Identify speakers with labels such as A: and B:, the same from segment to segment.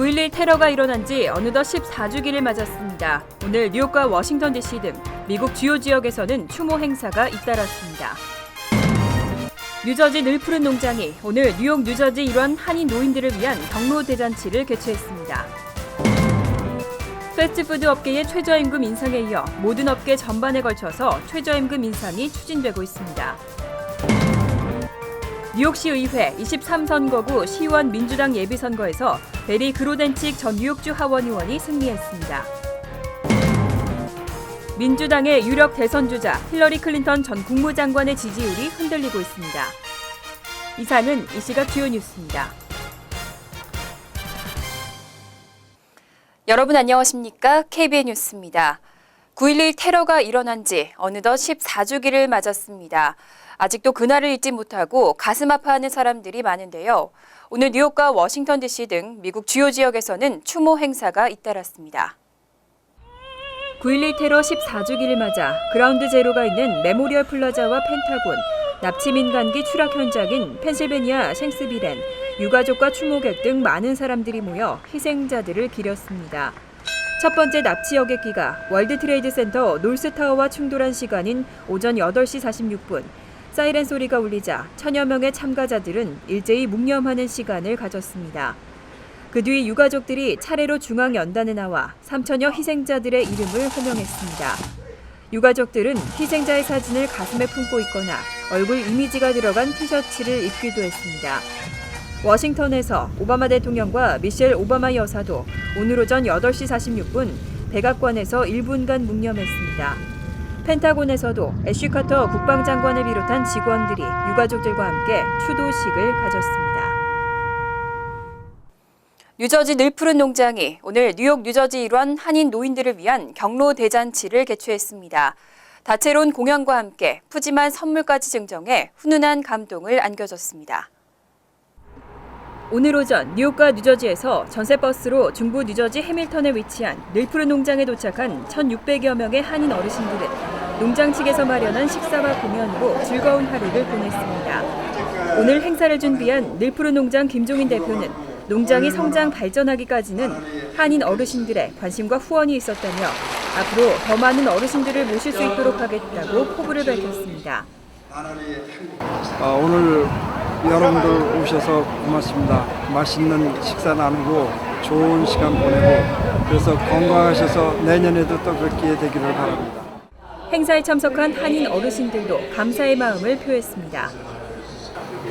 A: 9.11 테러가 일어난 지 어느덧 14주기를 맞았습니다. 오늘 뉴욕과 워싱턴 DC 등 미국 주요 지역에서는 추모 행사가 잇따랐습니다. 뉴저지 늘푸른 농장이 오늘 뉴욕 뉴저지 일원 한인 노인들을 위한 경로 대잔치를 개최했습니다. 패스트푸드 업계의 최저임금 인상에 이어 모든 업계 전반에 걸쳐서 최저임금 인상이 추진되고 있습니다. 뉴욕시 의회 23선거구 시의원 민주당 예비선거에서 베리 그로덴칙 전 뉴욕주 하원 의원이 승리했습니다. 민주당의 유력 대선주자 힐러리 클린턴 전 국무장관의 지지율이 흔들리고 있습니다. 이상은 이 시각 주요 뉴스입니다.
B: 여러분 안녕하십니까? KBN 뉴스입니다. 9.11 테러가 일어난 지 어느덧 14주기를 맞았습니다. 아직도 그날을 잊지 못하고 가슴 아파하는 사람들이 많은데요. 오늘 뉴욕과 워싱턴 DC 등 미국 주요 지역에서는 추모 행사가 잇따랐습니다.
A: 9.11 테러 14주기를 맞아 그라운드 제로가 있는 메모리얼 플라자와 펜타곤, 납치 민간기 추락 현장인 펜실베니아 쉥스빌엔 유가족과 추모객 등 많은 사람들이 모여 희생자들을 기렸습니다. 첫 번째 납치 여객기가 월드 트레이드 센터 노스타워와 충돌한 시간인 오전 8시 46분, 사이렌 소리가 울리자 천여 명의 참가자들은 일제히 묵념하는 시간을 가졌습니다. 그 뒤 유가족들이 차례로 중앙연단에 나와 3천여 희생자들의 이름을 호명했습니다. 유가족들은 희생자의 사진을 가슴에 품고 있거나 얼굴 이미지가 들어간 티셔츠를 입기도 했습니다. 워싱턴에서 오바마 대통령과 미셸 오바마 여사도 오늘 오전 8시 46분 백악관에서 1분간 묵념했습니다. 펜타곤에서도 애쉬 카터 국방장관을 비롯한 직원들이 유가족들과 함께 추도식을 가졌습니다.
B: 뉴저지 늘푸른 농장이 오늘 뉴욕 뉴저지 일원 한인 노인들을 위한 경로 대잔치를 개최했습니다. 다채로운 공연과 함께 푸짐한 선물까지 증정해 훈훈한 감동을 안겨줬습니다.
A: 오늘 오전 뉴욕과 뉴저지에서 전세버스로 중부 뉴저지 해밀턴에 위치한 늘푸른 농장에 도착한 1,600여 명의 한인 어르신들은 농장 측에서 마련한 식사와 공연으로 즐거운 하루를 보냈습니다. 오늘 행사를 준비한 늘푸른 농장 김종인 대표는 농장이 성장 발전하기까지는 한인 어르신들의 관심과 후원이 있었다며 앞으로 더 많은 어르신들을 모실 수 있도록 하겠다고 포부를 밝혔습니다.
C: 오늘 여러분들 오셔서 고맙습니다. 맛있는 식사 나누고 좋은 시간 보내고 그래서 건강하셔서 내년에도 또 뵙게 되기를 바랍니다.
A: 행사에 참석한 한인 어르신들도 감사의 마음을 표했습니다.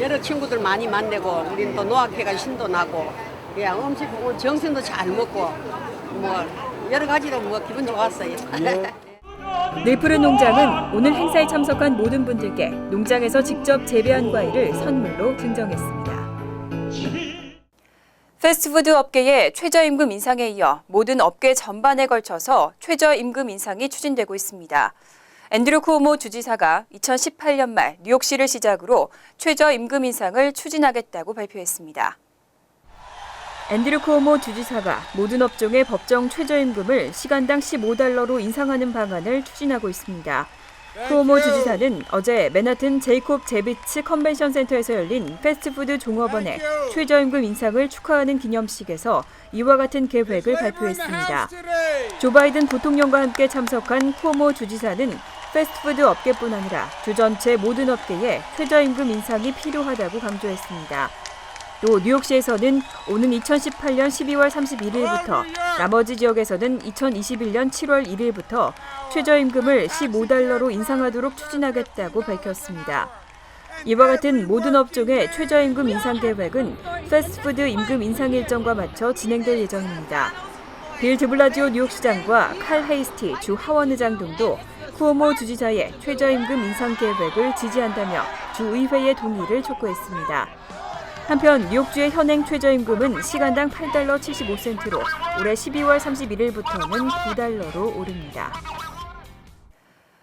D: 여러 친구들 많이 만나고 우리는 또 노악회가 신도 나고 그냥 음식 정신도 잘 먹고 뭐 여러 가지로 뭐 기분 좋았어요.
A: 늘푸른 농장은 오늘 행사에 참석한 모든 분들께 농장에서 직접 재배한 과일을 선물로 증정했습니다.
B: 패스트푸드 업계의 최저임금 인상에 이어 모든 업계 전반에 걸쳐서 최저임금 인상이 추진되고 있습니다. 앤드류 쿠오모 주지사가 2018년 말 뉴욕시를 시작으로 최저임금 인상을 추진하겠다고 발표했습니다.
A: 앤드류 쿠오모 주지사가 모든 업종의 법정 최저임금을 시간당 $15로 인상하는 방안을 추진하고 있습니다. 쿠오모 주지사는 어제 맨하튼 제이콥 제비츠 컨벤션 센터에서 열린 패스트푸드 종업원의 최저임금 인상을 축하하는 기념식에서 이와 같은 계획을 발표했습니다. 조 바이든 부통령과 함께 참석한 쿠오모 주지사는 패스트푸드 업계뿐 아니라 주 전체 모든 업계에 최저임금 인상이 필요하다고 강조했습니다. 또 뉴욕시에서는 오는 2018년 12월 31일부터 나머지 지역에서는 2021년 7월 1일부터 최저임금을 $15로 인상하도록 추진하겠다고 밝혔습니다. 이와 같은 모든 업종의 최저임금 인상 계획은 패스트푸드 임금 인상 일정과 맞춰 진행될 예정입니다. 빌 드블라지오 뉴욕시장과 칼 헤이스티 주 하원의장 등도 쿠오모 주지사의 최저임금 인상 계획을 지지한다며 주의회의 동의를 촉구했습니다. 한편 뉴욕주의 현행 최저임금은 시간당 $8.75로 올해 12월 31일부터는 $9로 오릅니다.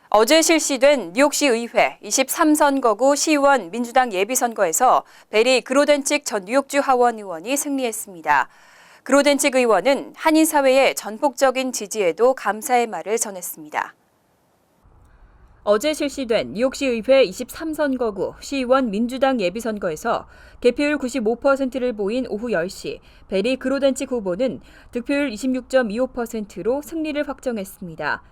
B: 어제 실시된 뉴욕시 의회 23선거구 시의원 민주당 예비선거에서 베리 그로덴칙 전 뉴욕주 하원 의원이 승리했습니다. 그로덴칙 의원은 한인 사회의 전폭적인 지지에도 감사의 말을 전했습니다.
A: 어제 실시된 뉴욕시 의회 23선거구 시의원 민주당 예비선거에서 개표율 95%를 보인 오후 10시 베리 그로덴칙 후보는 득표율 26.25%로 승리를 확정했습니다.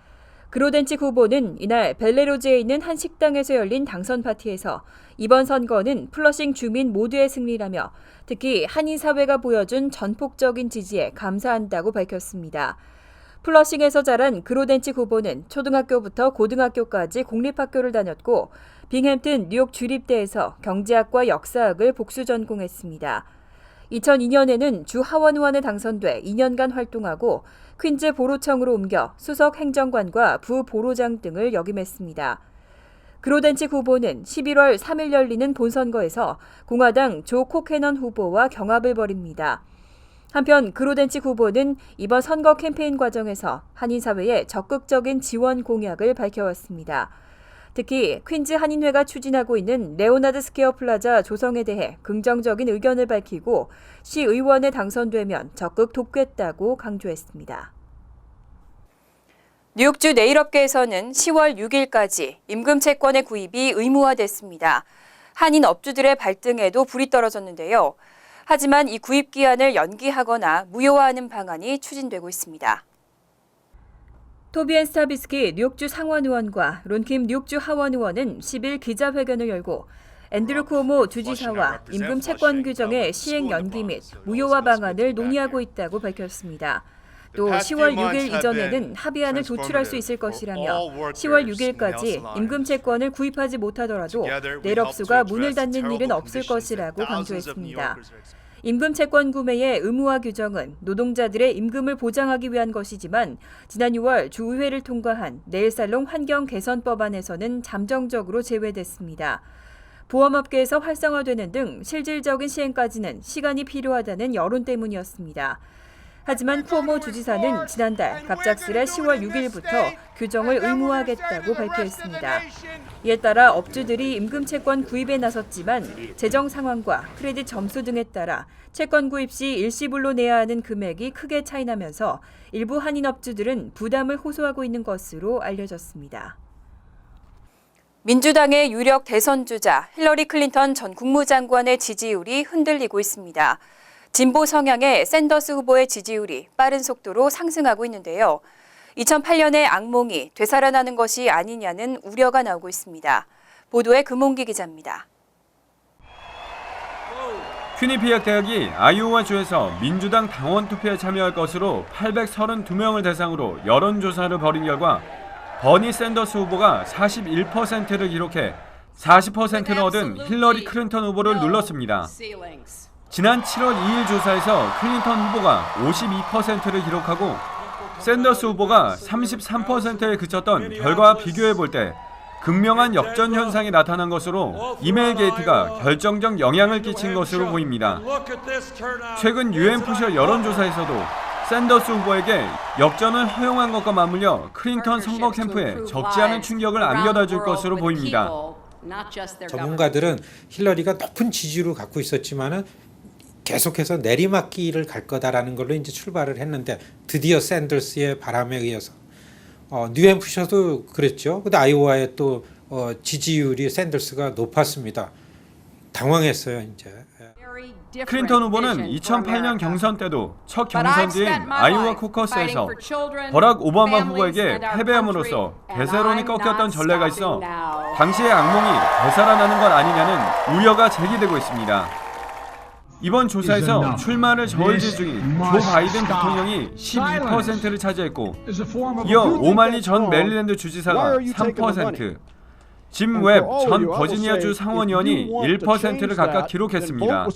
A: 그로덴칙 후보는 이날 벨레로즈에 있는 한 식당에서 열린 당선 파티에서 이번 선거는 플러싱 주민 모두의 승리라며 특히 한인 사회가 보여준 전폭적인 지지에 감사한다고 밝혔습니다. 플러싱에서 자란 그로덴칙 후보는 초등학교부터 고등학교까지 공립학교를 다녔고 빙햄튼 뉴욕 주립대에서 경제학과 역사학을 복수 전공했습니다. 2002년에는 주 하원 의원에 당선돼 2년간 활동하고 퀸즈 보로청으로 옮겨 수석 행정관과 부보로장 등을 역임했습니다. 그로덴칙 후보는 11월 3일 열리는 본선거에서 공화당 조 코케넌 후보와 경합을 벌입니다. 한편 그로덴칙 후보는 이번 선거 캠페인 과정에서 한인 사회에 적극적인 지원 공약을 밝혀왔습니다. 특히 퀸즈 한인회가 추진하고 있는 레오나드 스퀘어 플라자 조성에 대해 긍정적인 의견을 밝히고 시의원에 당선되면 적극 돕겠다고 강조했습니다.
B: 뉴욕주 네일업계에서는 10월 6일까지 임금 채권의 구입이 의무화됐습니다. 한인 업주들의 발등에도 불이 떨어졌는데요. 하지만 이 구입 기한을 연기하거나 무효화하는 방안이 추진되고 있습니다.
A: 토비앤 스타비스키 뉴욕주 상원의원과 론킴 뉴욕주 하원의원은 10일 기자회견을 열고 앤드류 쿠오모 주지사와 임금 채권 규정의 시행 연기 및 무효화 방안을 논의하고 있다고 밝혔습니다. 또 10월 6일 이전에는 합의안을 도출할 수 있을 것이라며 10월 6일까지 임금 채권을 구입하지 못하더라도 내력수가 문을 닫는 일은 없을 것이라고 강조했습니다. 임금 채권 구매의 의무화 규정은 노동자들의 임금을 보장하기 위한 것이지만 지난 6월 주의회를 통과한 네일살롱 환경 개선 법안에서는 잠정적으로 제외됐습니다. 보험업계에서 활성화되는 등 실질적인 시행까지는 시간이 필요하다는 여론 때문이었습니다. 하지만 쿠오모 주지사는 지난달 갑작스레 10월 6일부터 규정을 의무화하겠다고 발표했습니다. 이에 따라 업주들이 임금 채권 구입에 나섰지만 재정 상황과 크레딧 점수 등에 따라 채권 구입 시 일시불로 내야 하는 금액이 크게 차이나면서 일부 한인 업주들은 부담을 호소하고 있는 것으로 알려졌습니다.
B: 민주당의 유력 대선 주자 힐러리 클린턴 전 국무장관의 지지율이 흔들리고 있습니다. 진보 성향의 샌더스 후보의 지지율이 빠른 속도로 상승하고 있는데요. 2008년의 악몽이 되살아나는 것이 아니냐는 우려가 나오고 있습니다. 보도에 금홍기 기자입니다.
E: 퀴니피악 대학이 아이오와주에서 민주당 당원 투표에 참여할 것으로 832명을 대상으로 여론조사를 벌인 결과 버니 샌더스 후보가 41%를 기록해 40%를 얻은 힐러리 클린턴 후보를 눌렀습니다. 지난 7월 2일 조사에서 클린턴 후보가 52%를 기록하고 샌더스 후보가 33%에 그쳤던 결과와 비교해 볼 때 극명한 역전 현상이 나타난 것으로 이메일 게이트가 결정적 영향을 끼친 것으로 보입니다. 최근 유엔푸셔 여론조사에서도 샌더스 후보에게 역전을 허용한 것과 맞물려 클린턴 선거 캠프에 적지 않은 충격을 안겨다 줄 것으로 보입니다.
F: 전문가들은 힐러리가 높은 지지율을 갖고 있었지만은 계속해서 내리막길을 갈 거다라는 걸로 이제 출발을 했는데 드디어 샌더스의 바람에 의해서 뉴햄프셔도 그랬죠. 근데 아이오와의 또 지지율이 샌더스가 높았습니다. 당황했어요, 이제.
E: 클린턴 후보는 2008년 경선 때도 첫 경선지인 아이오와 코커스에서 버락 오바마 후보에게 패배함으로써 대세론이 꺾였던 전례가 있어 당시의 악몽이 되살아나는 것 아니냐는 우려가 제기되고 있습니다. 이번 조사에서 출마를 저울질 중인 조 바이든 대통령이 12%를 차지했고 이어 오말리 전 메릴랜드 주지사가 3%, 짐 웹 전 버지니아주 상원의원이 1%를 각각 기록했습니다.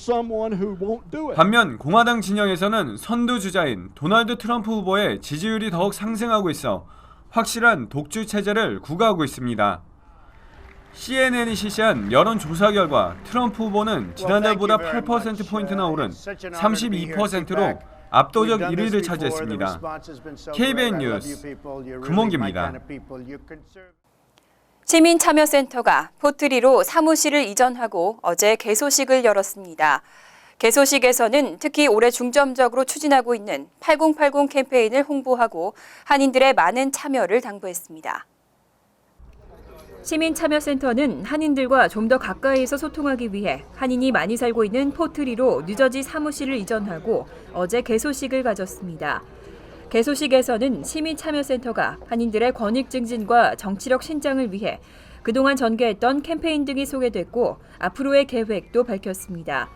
E: 반면 공화당 진영에서는 선두주자인 도널드 트럼프 후보의 지지율이 더욱 상승하고 있어 확실한 독주 체제를 구가하고 있습니다. CNN이 실시한 여론조사 결과 트럼프 후보는 지난달보다 8%포인트나 오른 32%로 압도적 1위를 차지했습니다. KBN 뉴스 금홍기입니다.
B: 시민참여센터가 포트리로 사무실을 이전하고 어제 개소식을 열었습니다. 개소식에서는 특히 올해 중점적으로 추진하고 있는 8080 캠페인을 홍보하고 한인들의 많은 참여를 당부했습니다.
A: 시민참여센터는 한인들과 좀 더 가까이에서 소통하기 위해 한인이 많이 살고 있는 포트리로 뉴저지 사무실을 이전하고 어제 개소식을 가졌습니다. 개소식에서는 시민참여센터가 한인들의 권익 증진과 정치력 신장을 위해 그동안 전개했던 캠페인 등이 소개됐고 앞으로의 계획도 밝혔습니다.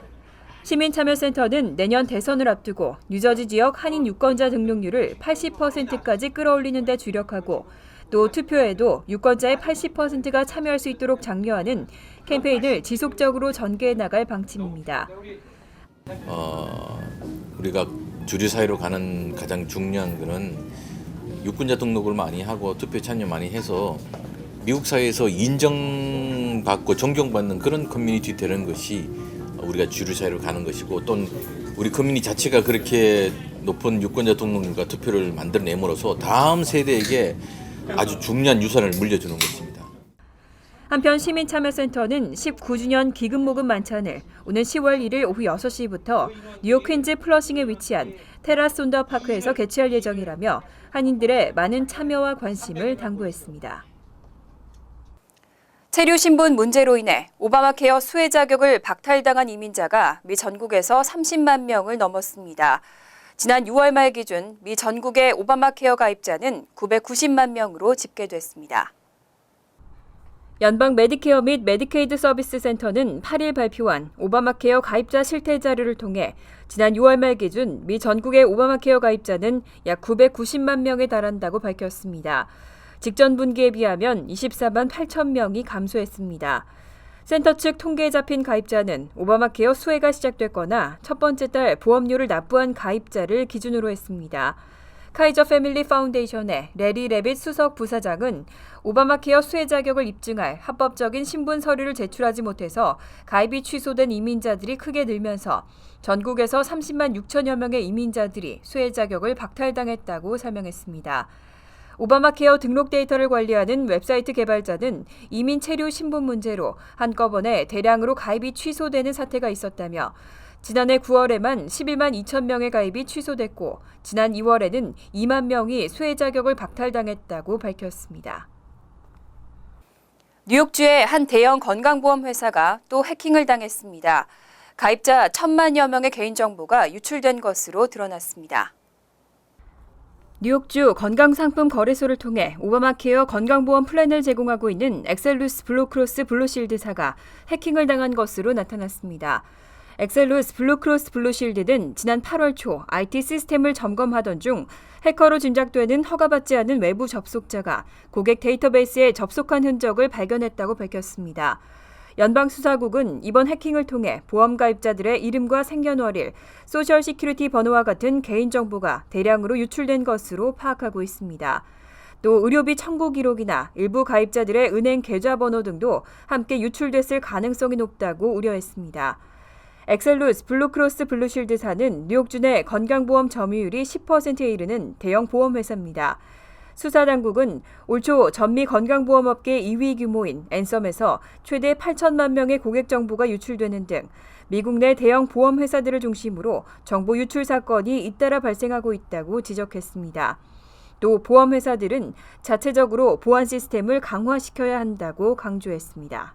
A: 시민참여센터는 내년 대선을 앞두고 뉴저지 지역 한인 유권자 등록률을 80%까지 끌어올리는 데 주력하고 또 투표에도 유권자의 80%가 참여할 수 있도록 장려하는 캠페인을 지속적으로 전개해 나갈 방침입니다.
G: 우리가 주류 사회로 가는 가장 중요한 것은 유권자 등록을 많이 하고 투표 참여 많이 해서 미국 사회에서 인정받고 존경받는 그런 커뮤니티 되는 것이 우리가 주류 사회로 가는 것이고 또 우리 커뮤니티 자체가 그렇게 높은 유권자 등록률과 투표를 만들어내므로써 다음 세대에게 아주 중요한 유산을 물려주는 것입니다.
A: 한편 시민참여센터는 19주년 기금모금 만찬을 오는 10월 1일 오후 6시부터 뉴욕 퀸즈 플러싱에 위치한 테라스 온더 파크에서 개최할 예정이라며 한인들의 많은 참여와 관심을 당부했습니다.
B: 체류 신분 문제로 인해 오바마 케어 수혜 자격을 박탈당한 이민자가 미 전국에서 30만 명을 넘었습니다. 지난 6월 말 기준 미 전국의 오바마 케어 가입자는 990만 명으로 집계됐습니다.
A: 연방 메디케어 및 메디케이드 서비스 센터는 8일 발표한 오바마 케어 가입자 실태 자료를 통해 지난 6월 말 기준 미 전국의 오바마 케어 가입자는 약 990만 명에 달한다고 밝혔습니다. 직전 분기에 비하면 24만 8천 명이 감소했습니다. 센터 측 통계에 잡힌 가입자는 오바마 케어 수혜가 시작됐거나 첫 번째 달 보험료를 납부한 가입자를 기준으로 했습니다. 카이저 패밀리 파운데이션의 레리 레빗 수석 부사장은 오바마 케어 수혜 자격을 입증할 합법적인 신분 서류를 제출하지 못해서 가입이 취소된 이민자들이 크게 늘면서 전국에서 30만 6천여 명의 이민자들이 수혜 자격을 박탈당했다고 설명했습니다. 오바마 케어 등록 데이터를 관리하는 웹사이트 개발자는 이민 체류 신분 문제로 한꺼번에 대량으로 가입이 취소되는 사태가 있었다며 지난해 9월에만 11만 2천 명의 가입이 취소됐고 지난 2월에는 2만 명이 수혜 자격을 박탈당했다고 밝혔습니다.
B: 뉴욕주의 한 대형 건강보험 회사가 또 해킹을 당했습니다. 가입자 1,000만여 명의 개인정보가 유출된 것으로 드러났습니다.
A: 뉴욕주 건강상품 거래소를 통해 오바마 케어 건강보험 플랜을 제공하고 있는 엑셀루스 블루크로스 블루실드사가 해킹을 당한 것으로 나타났습니다. 엑셀루스 블루크로스 블루실드는 지난 8월 초 IT 시스템을 점검하던 중 해커로 짐작되는 허가받지 않은 외부 접속자가 고객 데이터베이스에 접속한 흔적을 발견했다고 밝혔습니다. 연방수사국은 이번 해킹을 통해 보험 가입자들의 이름과 생년월일, 소셜 시큐리티 번호와 같은 개인정보가 대량으로 유출된 것으로 파악하고 있습니다. 또 의료비 청구 기록이나 일부 가입자들의 은행 계좌번호 등도 함께 유출됐을 가능성이 높다고 우려했습니다. 엑셀루스 블루크로스 블루실드사는 뉴욕주 내 건강보험 점유율이 10%에 이르는 대형 보험회사입니다. 수사당국은 올 초 전미 건강보험업계 2위 규모인 앤썸에서 최대 8천만 명의 고객 정보가 유출되는 등 미국 내 대형 보험회사들을 중심으로 정보 유출 사건이 잇따라 발생하고 있다고 지적했습니다. 또 보험회사들은 자체적으로 보안 시스템을 강화시켜야 한다고 강조했습니다.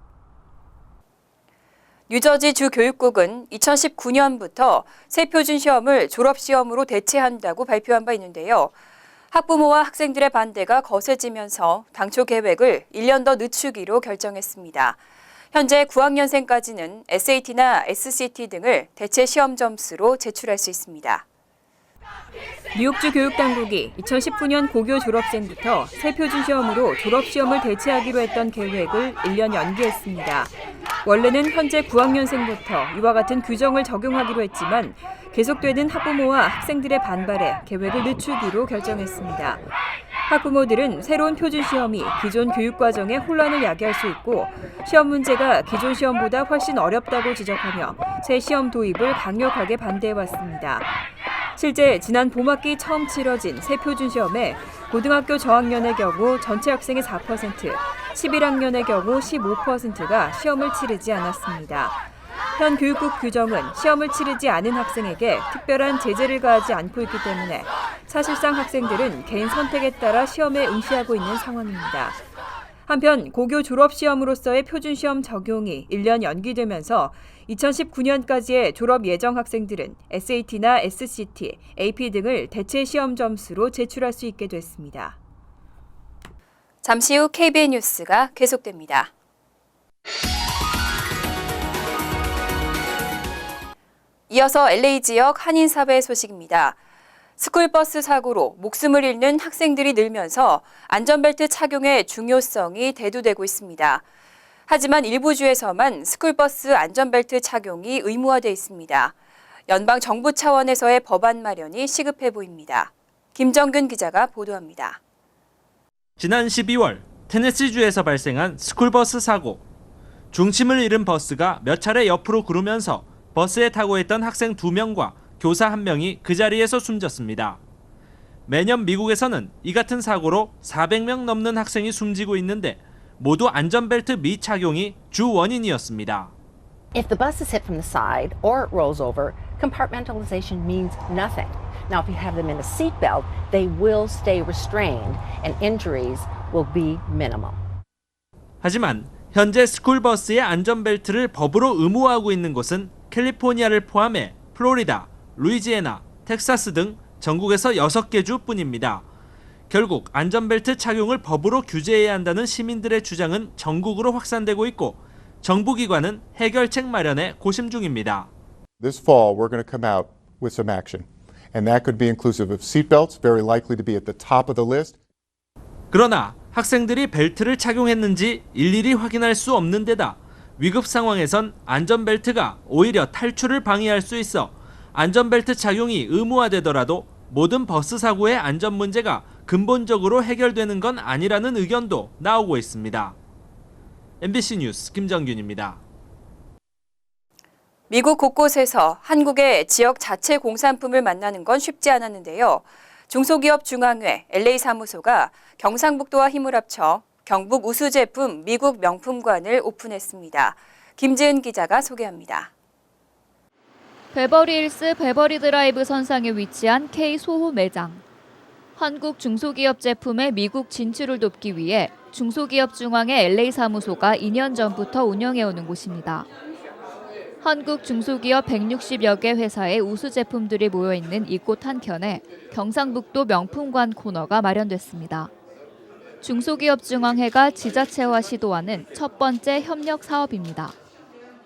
B: 뉴저지 주 교육국은 2019년부터 새 표준 시험을 졸업시험으로 대체한다고 발표한 바 있는데요. 학부모와 학생들의 반대가 거세지면서 당초 계획을 1년 더 늦추기로 결정했습니다. 현재 9학년생까지는 SAT나 SCT 등을 대체 시험 점수로 제출할 수 있습니다.
A: 뉴욕주 교육당국이 2019년 고교 졸업생부터 새 표준 시험으로 졸업시험을 대체하기로 했던 계획을 1년 연기했습니다. 원래는 현재 9학년생부터 이와 같은 규정을 적용하기로 했지만 계속되는 학부모와 학생들의 반발에 계획을 늦추기로 결정했습니다. 학부모들은 새로운 표준 시험이 기존 교육과정에 혼란을 야기할 수 있고 시험 문제가 기존 시험보다 훨씬 어렵다고 지적하며 새 시험 도입을 강력하게 반대해왔습니다. 실제 지난 봄학기 처음 치러진 새 표준 시험에 고등학교 저학년의 경우 전체 학생의 4%, 11학년의 경우 15%가 시험을 치르지 않았습니다. 현 교육국 규정은 시험을 치르지 않은 학생에게 특별한 제재를 가하지 않고 있기 때문에 사실상 학생들은 개인 선택에 따라 시험에 응시하고 있는 상황입니다. 한편 고교 졸업시험으로서의 표준시험 적용이 1년 연기되면서 2019년까지의 졸업 예정 학생들은 SAT나 SCT, AP 등을 대체 시험 점수로 제출할 수 있게 됐습니다.
B: 잠시 후 KBN 뉴스가 계속됩니다. 이어서 LA 지역 한인사회 소식입니다. 스쿨버스 사고로 목숨을 잃는 학생들이 늘면서 안전벨트 착용의 중요성이 대두되고 있습니다. 하지만 일부 주에서만 스쿨버스 안전벨트 착용이 의무화돼 있습니다. 연방 정부 차원에서의 법안 마련이 시급해 보입니다. 김정균 기자가 보도합니다.
H: 지난 12월 테네시주에서 발생한 스쿨버스 사고. 중심을 잃은 버스가 몇 차례 옆으로 구르면서 버스에 타고 있던 학생 2명과 교사 1명이 그 자리에서 숨졌습니다. 매년 미국에서는 이 같은 사고로 400명 넘는 학생이 숨지고 있는데 모두 안전벨트 미착용이 주 원인이었습니다.
I: If the bus is hit from the side or it rolls over, compartmentalization means nothing. Now, if you have them in a seatbelt, they will stay restrained and injuries will be minimal.
H: 하지만 현재 스쿨버스의 안전벨트를 법으로 의무화하고 있는 곳은 캘리포니아를 포함해 플로리다, 루이지애나, 텍사스 등 전국에서 6개 주뿐입니다. 결국 안전벨트 착용을 법으로 규제해야 한다는 시민들의 주장은 전국으로 확산되고 있고 정부기관은 해결책 마련에 고심 중입니다.
J: This fall, we're going to come out with some action, and that could be inclusive of seatbelts, very likely to be at the top of the list.
H: 그러나 학생들이 벨트를 착용했는지 일일이 확인할 수 없는 데다 위급 상황에선 안전벨트가 오히려 탈출을 방해할 수 있어 안전벨트 착용이 의무화되더라도 모든 버스 사고의 안전 문제가 근본적으로 해결되는 건 아니라는 의견도 나오고 있습니다. MBC 뉴스 김정균입니다.
B: 미국 곳곳에서 한국의 지역 자체 공산품을 만나는 건 쉽지 않았는데요. 중소기업 중앙회 LA 사무소가 경상북도와 힘을 합쳐 경북 우수 제품 미국 명품관을 오픈했습니다. 김지은 기자가 소개합니다.
K: 베버리힐스 베버리 드라이브 선상에 위치한 K-소호 매장. 한국 중소기업 제품의 미국 진출을 돕기 위해 중소기업 중앙회 LA 사무소가 2년 전부터 운영해오는 곳입니다. 한국 중소기업 160여 개 회사의 우수 제품들이 모여있는 이곳 한켠에 경상북도 명품관 코너가 마련됐습니다. 중소기업 중앙회가 지자체와 시도하는 첫 번째 협력 사업입니다.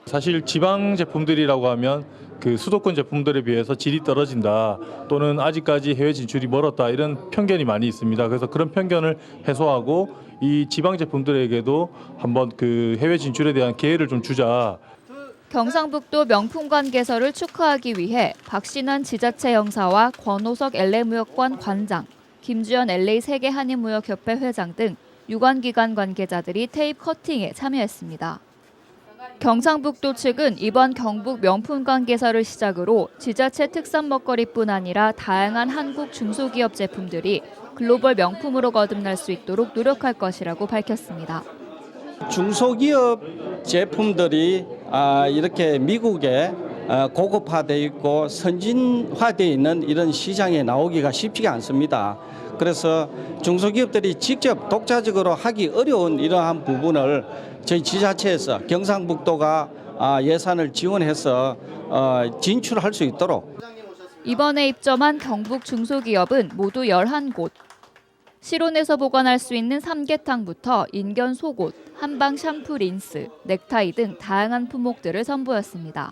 L: 사실 지방 제품들이라고 하면 그 수도권 제품들에 비해서 질이 떨어진다 또는 아직까지 해외 진출이 멀었다 이런 편견이 많이 있습니다. 그래서 그런 편견을 해소하고 이 지방 제품들에게도 한번 그 해외 진출에 대한 기회를 좀 주자.
K: 경상북도 명품관 개설을 축하하기 위해 박신환 지자체 영사와 권호석 LA무역관 관장, 김주현 LA 세계 한인무역협회 회장 등 유관기관 관계자들이 테이프 커팅에 참여했습니다. 경상북도 측은 이번 경북 명품관 개설을 시작으로 지자체 특산 먹거리뿐 아니라 다양한 한국 중소기업 제품들이 글로벌 명품으로 거듭날 수 있도록 노력할 것이라고 밝혔습니다.
M: 중소기업 제품들이 이렇게 미국에 고급화되어 있고 선진화되어 있는 이런 시장에 나오기가 쉽지가 않습니다. 그래서 중소기업들이 직접 독자적으로 하기 어려운 이러한 부분을 저희 지자체에서 경상북도가 예산을 지원해서 진출할 수 있도록.
K: 이번에 입점한 경북 중소기업은 모두 11곳. 실온에서 보관할 수 있는 삼계탕부터 인견 속옷, 한방 샴푸 린스, 넥타이 등 다양한 품목들을 선보였습니다.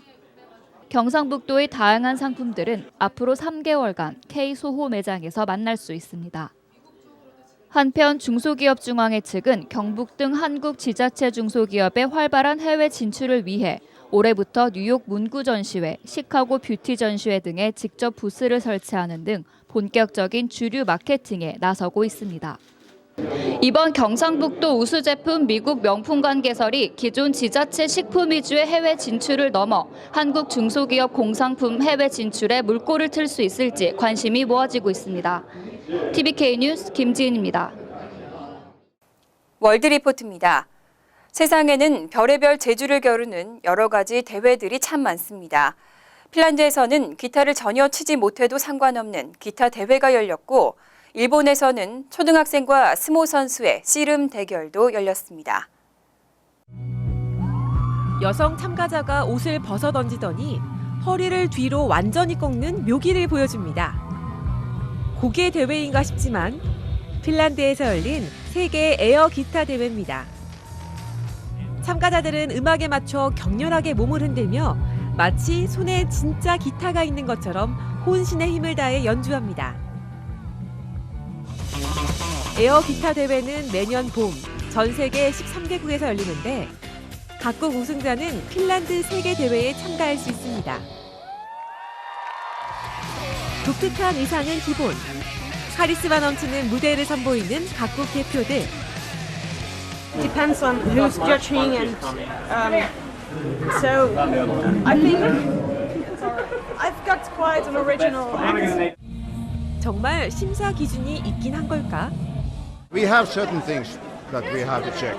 K: 경상북도의 다양한 상품들은 앞으로 3개월간 K-소호 매장에서 만날 수 있습니다. 한편 중소기업 중앙회 측은 경북 등 한국 지자체 중소기업의 활발한 해외 진출을 위해 올해부터 뉴욕 문구 전시회, 시카고 뷰티 전시회 등에 직접 부스를 설치하는 등 본격적인 주류 마케팅에 나서고 있습니다. 이번 경상북도 우수 제품 미국 명품관 개설이 기존 지자체 식품 위주의 해외 진출을 넘어 한국 중소기업 공산품 해외 진출에 물꼬를 틀 수 있을지 관심이 모아지고 있습니다. TVK 뉴스 김지은입니다.
B: 월드리포트입니다. 세상에는 별의별 재주를 겨루는 여러 가지 대회들이 참 많습니다. 핀란드에서는 기타를 전혀 치지 못해도 상관없는 기타 대회가 열렸고 일본에서는 초등학생과 스모 선수의 씨름 대결도 열렸습니다.
N: 여성 참가자가 옷을 벗어 던지더니 허리를 뒤로 완전히 꺾는 묘기를 보여줍니다. 고개 대회인가 싶지만 핀란드에서 열린 세계 에어 기타 대회입니다. 참가자들은 음악에 맞춰 격렬하게 몸을 흔들며 마치 손에 진짜 기타가 있는 것처럼 혼신의 힘을 다해 연주합니다. 에어 기타 대회는 매년 봄 전 세계 13개국에서 열리는데 각국 우승자는 핀란드 세계 대회에 참가할 수 있습니다. 독특한 의상은 기본, 카리스마 넘치는 무대를 선보이는 각국 대표들.
O: Depends on who's judging and so I think I've got quite an original act.
N: 정말 심사 기준이 있긴 한 걸까?
P: We have certain things that we have to check.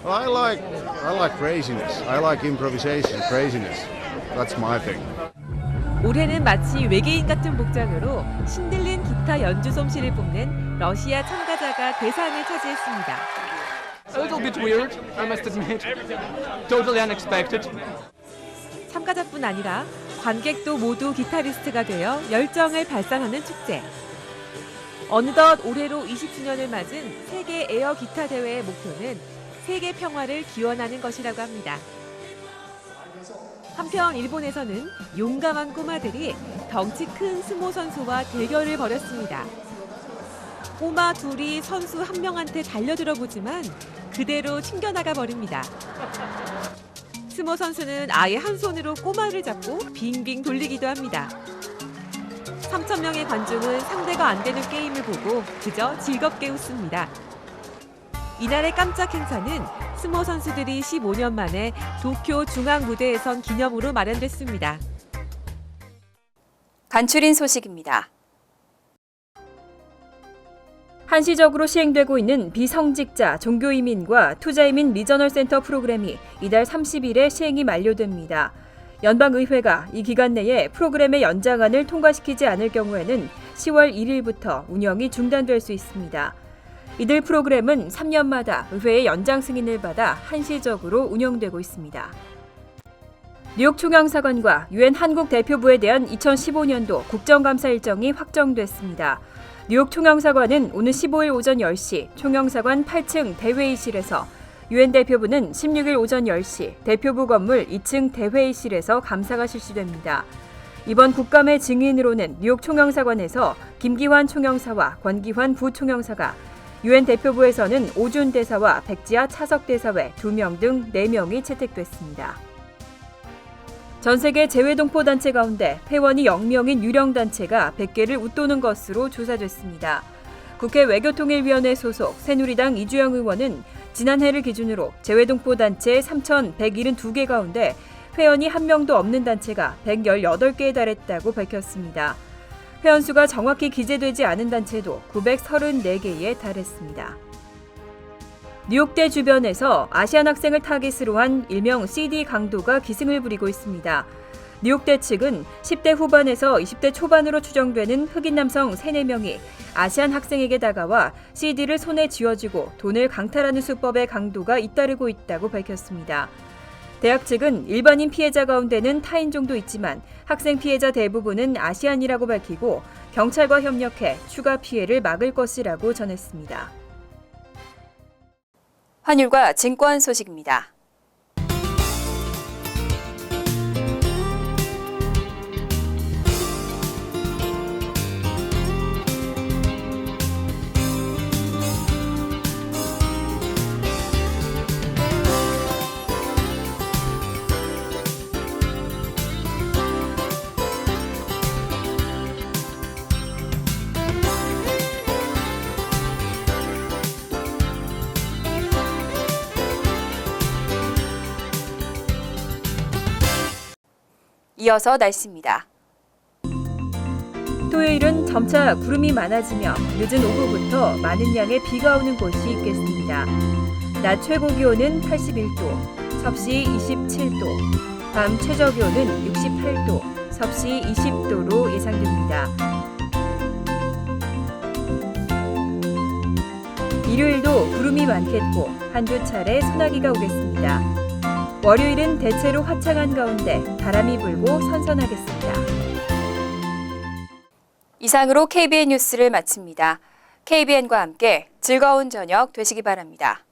P: I like craziness. I like improvisation, craziness. That's my thing.
N: 올해는 마치 외계인 같은 복장으로 신들린 기타 연주 솜씨를 뽐낸 러시아 참가자가 대상을 차지했습니다.
Q: A little bit weird, I must admit. Totally unexpected.
N: 참가자뿐 아니라 관객도 모두 기타리스트가 되어 열정을 발산하는 축제. 어느덧 올해로 20주년을 맞은 세계 에어 기타 대회의 목표는 세계 평화를 기원하는 것이라고 합니다. 한편 일본에서는 용감한 꼬마들이 덩치 큰 스모 선수와 대결을 벌였습니다. 꼬마 둘이 선수 한 명한테 달려들어 보지만 그대로 튕겨나가 버립니다. 스모 선수는 아예 한 손으로 꼬마를 잡고 빙빙 돌리기도 합니다. 3,000명의 관중은 상대가 안 되는 게임을 보고 그저 즐겁게 웃습니다. 이날의 깜짝 행사는 스모 선수들이 15년 만에 도쿄 중앙 무대에 선 기념으로 마련됐습니다.
B: 간추린 소식입니다.
A: 한시적으로 시행되고 있는 비성직자 종교이민과 투자이민 리저널 센터 프로그램이 이달 30일에 시행이 만료됩니다. 연방의회가 이 기간 내에 프로그램의 연장안을 통과시키지 않을 경우에는 10월 1일부터 운영이 중단될 수 있습니다. 이들 프로그램은 3년마다 의회의 연장 승인을 받아 한시적으로 운영되고 있습니다. 뉴욕 총영사관과 유엔 한국 대표부에 대한 2015년도 국정감사 일정이 확정됐습니다. 뉴욕 총영사관은 오늘 15일 오전 10시 총영사관 8층 대회의실에서, 유엔 대표부는 16일 오전 10시 대표부 건물 2층 대회의실에서 감사가 실시됩니다. 이번 국감의 증인으로는 뉴욕 총영사관에서 김기환 총영사와 권기환 부총영사가, 유엔 대표부에서는 오준 대사와 백지아 차석 대사 외 2명 등 4명이 채택됐습니다. 전 세계 재외동포 단체 가운데 회원이 0명인 유령 단체가 100개를 웃도는 것으로 조사됐습니다. 국회 외교통일위원회 소속 새누리당 이주영 의원은 지난해를 기준으로 재외동포 단체 3,172개 가운데 회원이 1명도 없는 단체가 118개에 달했다고 밝혔습니다. 회원수가 정확히 기재되지 않은 단체도 934개에 달했습니다. 뉴욕대 주변에서 아시안 학생을 타깃으로 한 일명 CD 강도가 기승을 부리고 있습니다. 뉴욕대 측은 10대 후반에서 20대 초반으로 추정되는 흑인 남성 3, 4명이 아시안 학생에게 다가와 CD를 손에 쥐어주고 돈을 강탈하는 수법의 강도가 잇따르고 있다고 밝혔습니다. 대학 측은 일반인 피해자 가운데는 타인종도 있지만 학생 피해자 대부분은 아시안이라고 밝히고 경찰과 협력해 추가 피해를 막을 것이라고 전했습니다.
B: 환율과 증권 소식입니다. 이어서 날씨입니다.
A: 토요일은 점차 구름이 많아지며 늦은 오후부터 많은 양의 비가 오는 곳이 있겠습니다. 낮 최고 기온은 81도, 섭씨 27도, 밤 최저 기온은 68도, 섭씨 20도로 예상됩니다. 일요일도 구름이 많겠고 한두 차례 소나기가 오겠습니다. 월요일은 대체로 화창한 가운데 바람이 불고 선선하겠습니다.
B: 이상으로 KBN 뉴스를 마칩니다. KBN과 함께 즐거운 저녁 되시기 바랍니다.